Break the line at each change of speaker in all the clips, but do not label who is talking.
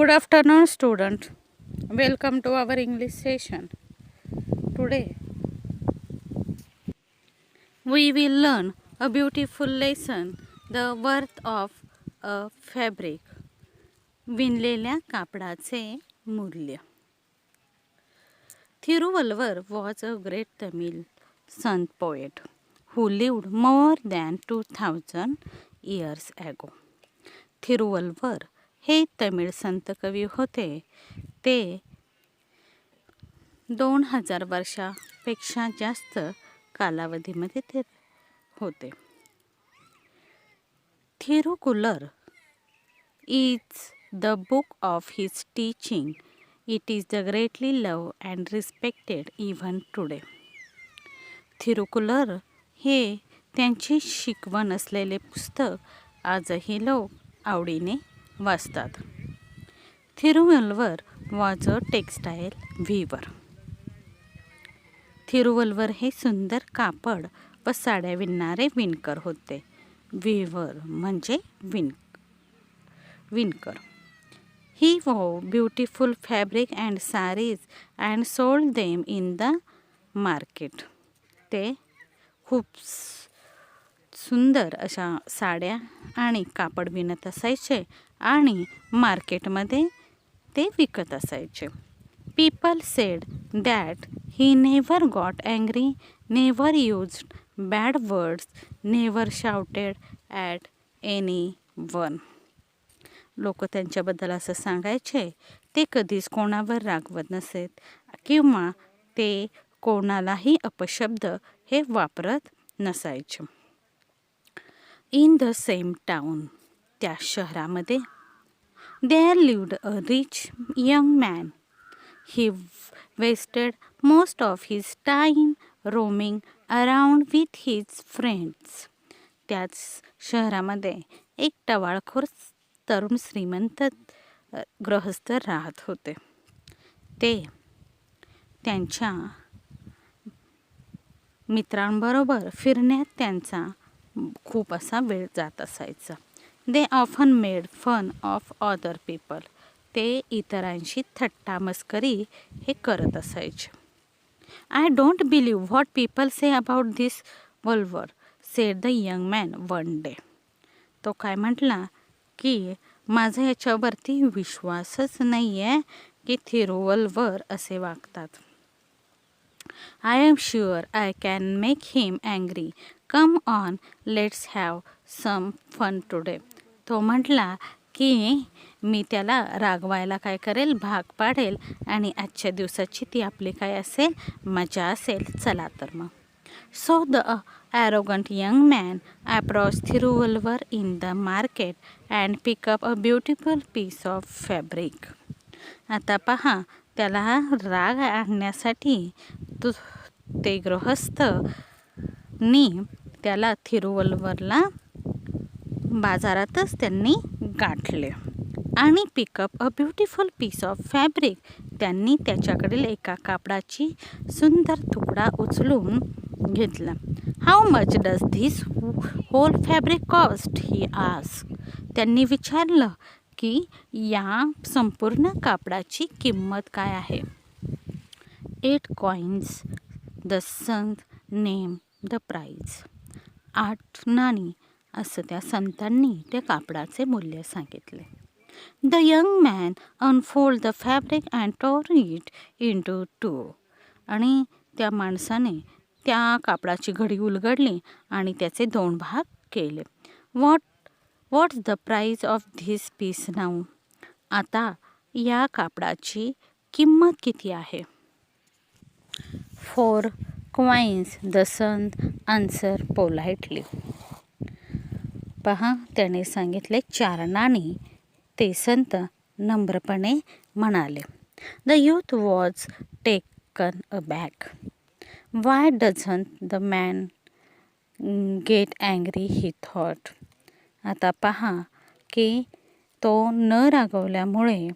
Good afternoon, student. Welcome to our English session. Today we will learn a beautiful lesson, the worth of a fabric. विणलेल्या कापडाचे मूल्य. Thiruvallur was a great Tamil sant poet who lived more than 2000 years ago. Thiruvalluvar हे तमिळ संत कवी होते. ते 2000 वर्षापेक्षा जास्त कालावधीमध्ये ते होते. थिरुकुलर is the book of his teaching. It is the greatly loved and respected even today. थिरुकुलर हे त्यांची शिकवण असलेले पुस्तक आजही लोक आवडीने वाचतात. Thiruvalluvar was a textile weaver. Thiruvalluvar हे सुंदर कापड व साड्या विणणारे विणकर होते. वीवर म्हणजे विणकर. He wove beautiful fabric and sarees and sold them in the market. ते खूप सुंदर अशा साड्या आणि कापड विणत असायचे आणि मार्केटमध्ये ते विकत असायचे. People said that he never got angry, never used bad words, never shouted at anyone. लोक त्यांच्याबद्दल असं सांगायचे, ते कधीच कोणावर रागवत नसत किंवा ते कोणालाही अपशब्द हे वापरत नसायचे. इन द सेम टाउन, त्या शहरामध्ये, there lived a rich young man. He wasted most of his time roaming around with his friends. त्याच शहरामध्ये एक टवाळखोर तरुण श्रीमंत गृहस्थ राहत होते. ते त्यांच्या मित्रांबरोबर फिरण्यात त्यांचा खूप असा वेळ जात असायचा. They often made fun of other people. ते इतरांशी थट्टा मस्करी हे करत असायचे. I don't believe what people say about this Valluvar, said the young man one day. तो काय म्हटला की माझा याच्यावरती विश्वासच नाही आहे की थिरुवल्लुवर असे वागतात. I am sure I can make him angry. Come on, let's have some fun today. तो म्हटला की मी त्याला रागवायला काय करेल, भाग पाडेल आणि आजच्या दिवसाची ती आपली काय असेल, मजा असेल. चला तर मग. So the arrogant young man approached Thiruvallur in the market and picked up a beautiful piece of fabric. आता पहा, त्याला राग आणण्यासाठी ते गृहस्थनी त्याला थिरुवल्लुवरला बाजारातच त्यांनी गाठले आणि pick up a beautiful piece of fabric. त्यांनी त्याच्याकडील एका कापडाची सुंदर तुकडा उचलून घेतला. How much does this whole fabric cost, he asked. त्यांनी विचारलं की या संपूर्ण कापडाची किंमत काय आहे. 8 coins, the sant name the price. 8 नाणी असं त्या संतांनी त्या कापडाचे मूल्य सांगितले. The young man unfold the fabric and tore it into 2. आणि त्या माणसाने त्या कापडाची घडी उलगडली आणि त्याचे 2 भाग केले. What's the price of this piece now. आता या कापडाची किंमत किती आहे. 4 coins, the saint answer politely. पहा, त्याने सांगितले 4 नाणी. ते संत नम्रपणे म्हणाले. The youth was taken aback. Why doesn't the man get angry, he thought. आता पहा की तो न रागवल्यामुळे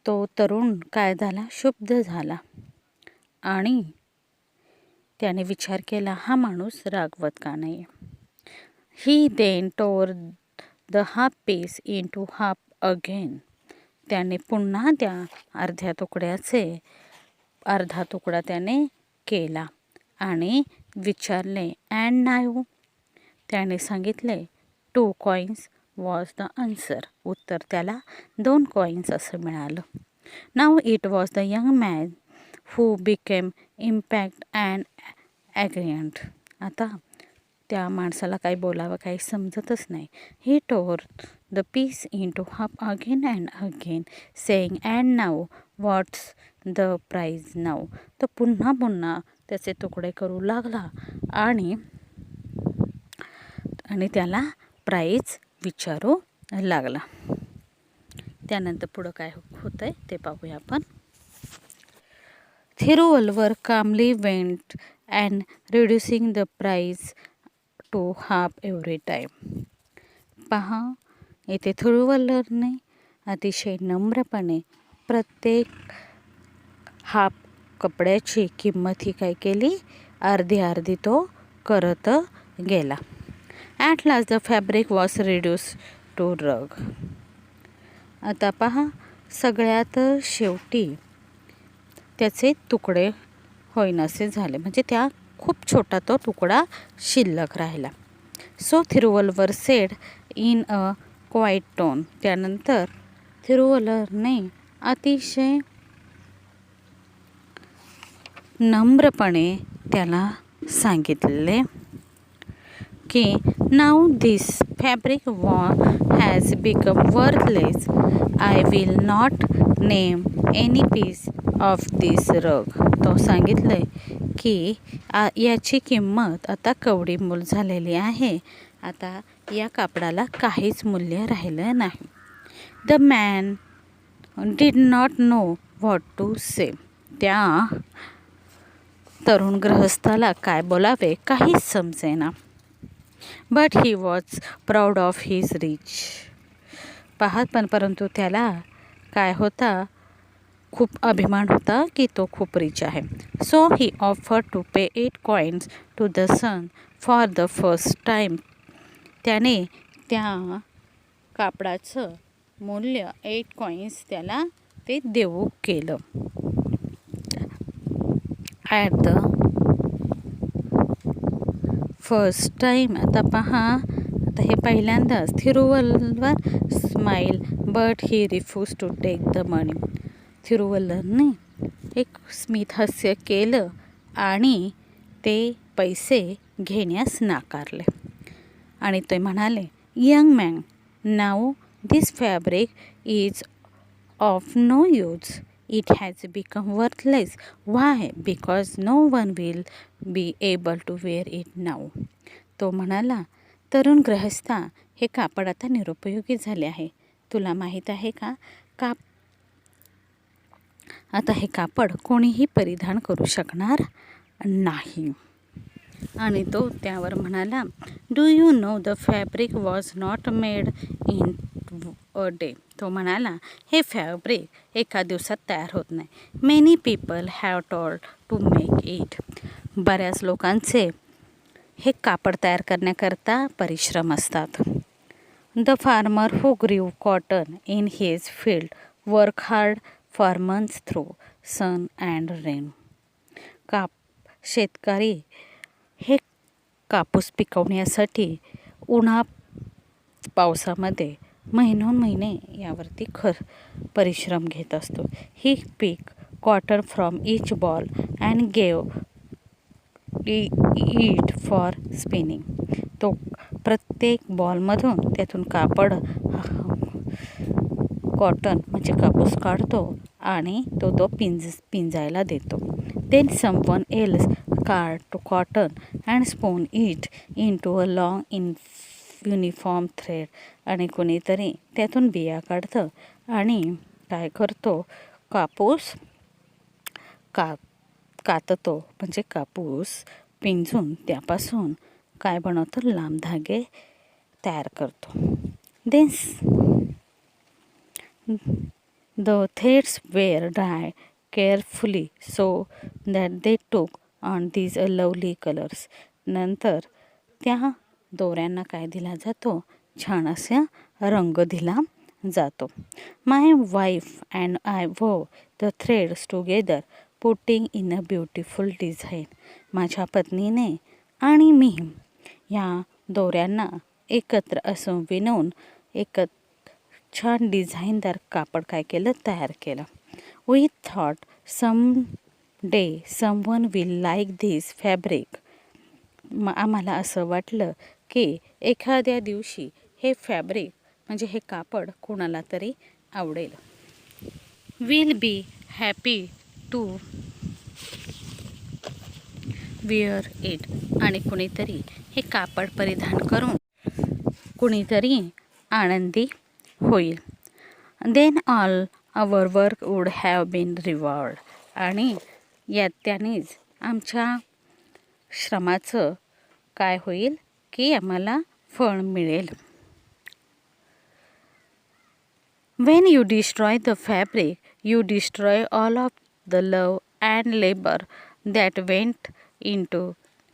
तो तरुण काय झाला, शुब्ध झाला आणि त्याने विचार केला, हा माणूस रागवत का नाही. He then tore the half piece into half again. त्याने पुन्हा त्या अर्धा तुकडा त्याने केला आणि विचारले, अँड नाऊ? त्याने सांगितले 2 कॉईन्स वॉज द आन्सर. उत्तर त्याला 2 कॉईन्स असं मिळालं. Now it was the young man who became impact and aggrieved. आता त्या माणसाला काही बोलावं काही समजतच नाही. He tore the piece into half again and again saying, and now what's the price now. तो पुन्हा त्याचे तुकडे करू लागला आणि त्याला प्राईज विचारू लागला. त्यानंतर पुढं काय होतंय ते पाहूया आपण. थिरुवल्वर calmly went and reducing the price to half every time. पहा, येथे थिरुवल्वरने अतिशय नम्रपणे प्रत्येक हाफ कपड्याची किंमत ही काय केली, अर्धी तो करत गेला. At last the fabric was reduced to rag. आता पहा, सगळ्यात शेवटी त्याचे तुकडे होईनासे झाले, म्हणजे त्या खूप छोटा तो तुकडा शिल्लक राहिला. So Thiruvalluvar said in a quiet tone. त्यानंतर थिरुवल्वरने अतिशय नम्रपणे त्याला सांगितले की now this fabric has become worthless. I will not name any piece of this rug. तो सांगितले की याची किंमत आता कवडीमोल झालेली आहे. आता या कापडाला काहीच मूल्य राहिलं नाही. The man did not know what to say. त्या तरुण गृहस्थाला काय बोलावे काहीच समजेना. But he was proud of his rich. परंतु त्याला काय होता, खूप अभिमान होता की तो खूप रिच आहे. So he offer to pay 8 coins to the son for the first time. त्याने त्या कापडाचं मूल्य 8 कॉईन्स त्याला ते देऊ केलं. At the first time. आता पहा, आता हे पहिल्यांदाच. Thiruvalluvar smile but he refuse to take the money. थिरुवल्वरने एक स्मित हास्य केलं आणि ते पैसे घेण्यास नाकारले. आणि ते म्हणाले, young man, now this fabric is of no use. It has become worthless. Why? Because no one will be able to wear it now. तो म्हणाला, तरुण गृहस्था, हे कापड आता निरुपयोगी झाले आहे. तुला माहीत आहे का, आता हे कापड कोणीही परिधान करू शकणार नाही. आणि तो त्यावर म्हणाला, do you know the fabric was not made in a day. तो म्हणाला, हे फॅब्रिक एका दिवसात तयार होत नाही. Many people have told to make it. बऱ्याच लोकांचे हे कापड तयार करण्याकरता परिश्रम असतात. The farmer who grew cotton in his field work hard for months through sun and rain. शेतकरी हे कापूस पिकवण्यासाठी उन्हा पावसामध्ये महिनोन्महिने यावरती परिश्रम घेत असतो. He pick cotton from each ball and gave it for spinning. तो प्रत्येक बॉलमधून त्यातून कापड कॉटन म्हणजे कापूस काढतो आणि तो पिंजायला देतो. Then someone else card to cotton and spun it into a long uniform thread. आणि कोणीतरी त्यातून बिया काढतं आणि काय करतो, कापूस काततो म्हणजे कापूस पिंजून त्यापासून काय बनवतो, लांब धागे तयार करतो. Then the threads were dry carefully so that they took on these lovely colours. नंतर त्या दोऱ्यांना काय दिला जातो, छान असा रंग दिला जातो. My wife and I wove the threads together putting in a beautiful design. माझ्या पत्नीने आणि मी ह्या दोऱ्यांना एकत्र असं विणून एक छान डिझाईनदार कापड काय केलं, तयार केलं. We thought some day someone will like this fabric. आम्हाला असं वाटलं की एखाद्या दिवशी हे फॅब्रिक म्हणजे हे कापड कोणाला तरी आवडेल. Will be happy to wear it. आणि कुणीतरी हे कापड परिधान करून कुणीतरी आनंदी होईल. Then all our work would have been reward. आणि त्यानेच आमच्या श्रमाचं काय होईल की आम्हाला फळ मिळेल. When you destroy the fabric, you destroy all of the love and labor that went into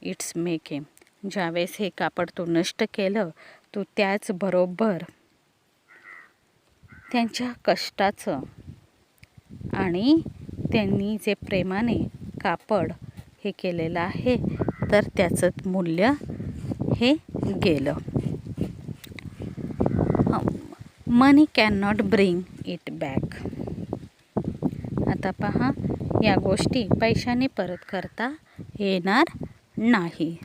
its making. ज्यावेळेस हे कापड तू नष्ट केलं, तू त्याचबरोबर त्यांच्या कष्टाचं आणि त्यांनी जे प्रेमाने कापड हे केलेलं आहे तर त्याचं मूल्य हे गेलं. Money can not bring it back. आता पहा, या गोष्टी पैशाने परत करता येणार नाही.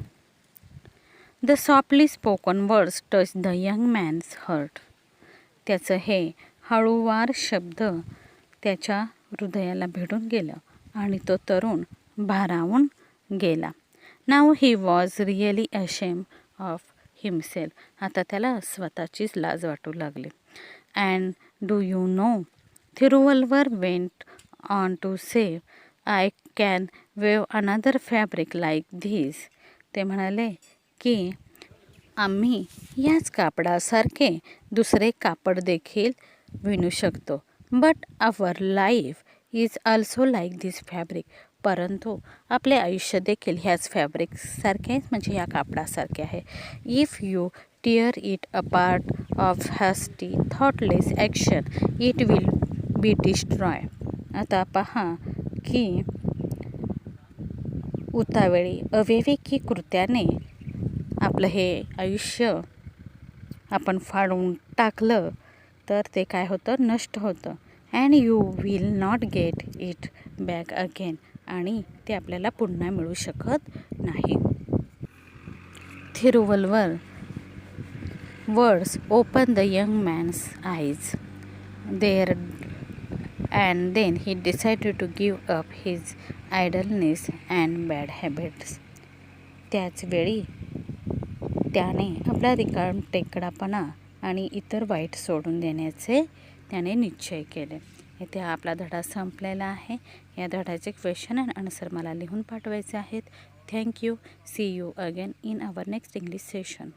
The softly spoken words touch the young man's heart. त्याचं हे हळूवार शब्द त्याच्या हृदयाला भिडून गेलं आणि तो तरुण भारावून गेला. Now he was really ashamed of himself. आता त्याला स्वतःचीच लाज वाटू लागली. And do you know, Thiruvalluvar went on to say, I can weave another fabric like this. ते म्हणाले की आम्ही याच कापडासारखे दुसरे कापड देखील विणू शकतो. But our life is also like this fabric. परंतु आपले आयुष्य देखील ह्याच फॅब्रिकसारखे म्हणजे या कापडासारखे आहे. If you tear it apart of hasty thoughtless action it will be destroy. आता पहा की उतावेळी अविवेकी कृत्याने आपलं हे आयुष्य आपण फाडून टाकलं तर ते काय होतं, नष्ट होतं. And you will not get it back again. आणि ते आपल्याला पुन्हा मिळू शकत नाही. Thiruvalluvar words open the young man's eyes there and then he decided to give up his idleness and bad habits. त्याच वेळी त्याने आपला रिकामटेकडापणा आणि इतर वाईट सोडून देण्याचे त्याने निश्चय केले. इथे आपला धडा संपलेला आहे. या धड्याचे क्वेश्चन अँड आन्सर मला लिहून पाठवायचे आहेत. Thank you. See you again in our next English session.